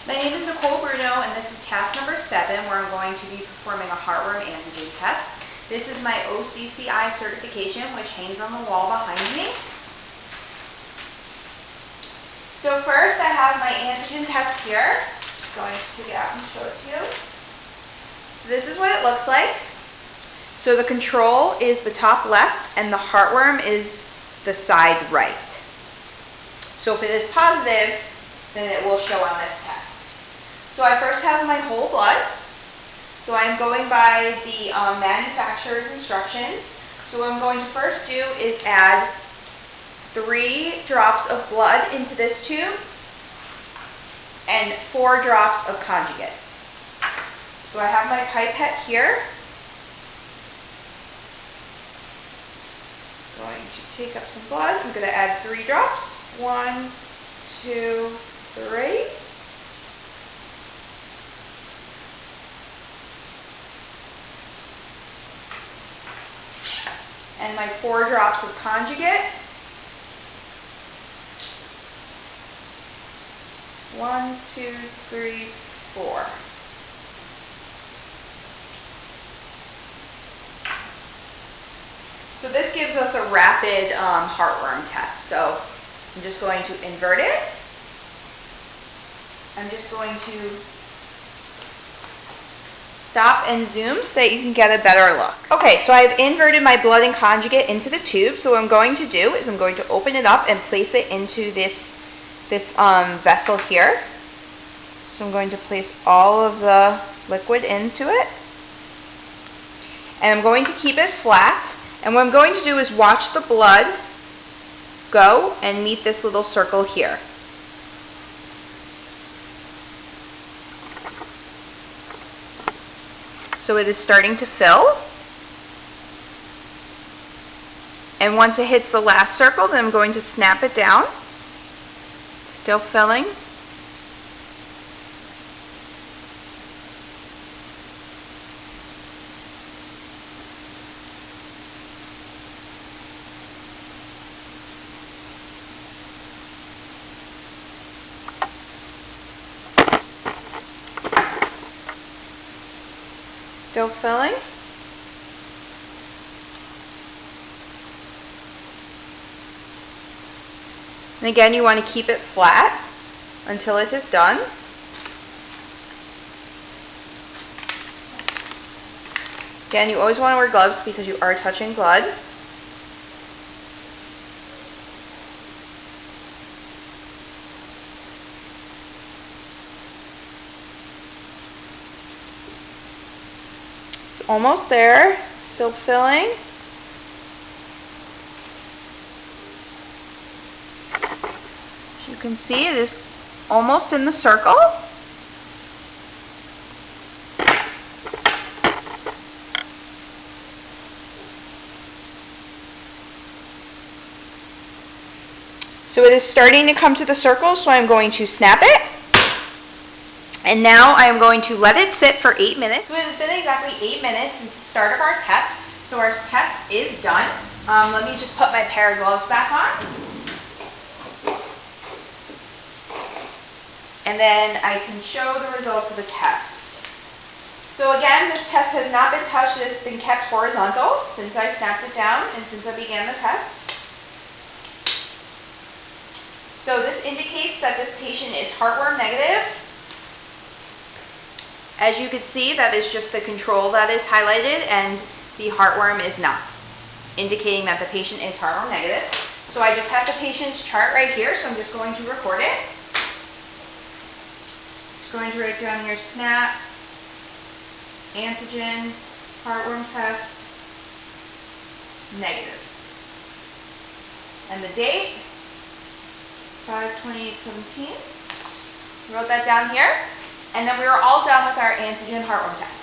My name is Nicole Bruno, and this is task number 7, where I'm going to be performing a heartworm antigen test. This is my OCCI certification, which hangs on the wall behind me. So first, I have my antigen test here. Just going to take it out and show it to you. So this is what it looks like. So the control is the top left, and the heartworm is the side right. So if it is positive, then it will show on this test. So I first have my whole blood. So I'm going by the manufacturer's instructions. So what I'm going to first do is add 3 drops of blood into this tube and 4 drops of conjugate. So I have my pipette here. Going to take up some blood. I'm going to add 3 drops. 1, 2, 3. And my 4 drops of conjugate. 1, 2, 3, 4. So this gives us a rapid heartworm test. So I'm just going to invert it. I'm just going to stop and zoom so that you can get a better look. Okay, so I've inverted my blood and conjugate into the tube. So what I'm going to do is I'm going to open it up and place it into this vessel here. So I'm going to place all of the liquid into it. And I'm going to keep it flat. And what I'm going to do is watch the blood go and meet this little circle here. So it is starting to fill. And once it hits the last circle, then I'm going to snap it down. Still filling. Still filling. And again, you want to keep it flat until it is done. Again, you always want to wear gloves because you are touching blood. Almost there, still filling. As you can see, it is almost in the circle. So it is starting to come to the circle, so I'm going to snap it. And now I am going to let it sit for 8 minutes. So it has been exactly 8 minutes since the start of our test. So our test is done. Let me just put my pair of gloves back on. And then I can show the results of the test. So again, this test has not been touched. It has been kept horizontal since I snapped it down and since I began the test. So this indicates that this patient is heartworm negative. As you can see, that is just the control that is highlighted, and the heartworm is not, indicating that the patient is heartworm negative. So I just have the patient's chart right here, so I'm just going to record it. Just going to write down here, SNAP, antigen, heartworm test, negative. And the date, 5/28/17. Wrote that down here. And then we were all done with our antigen heartworm test.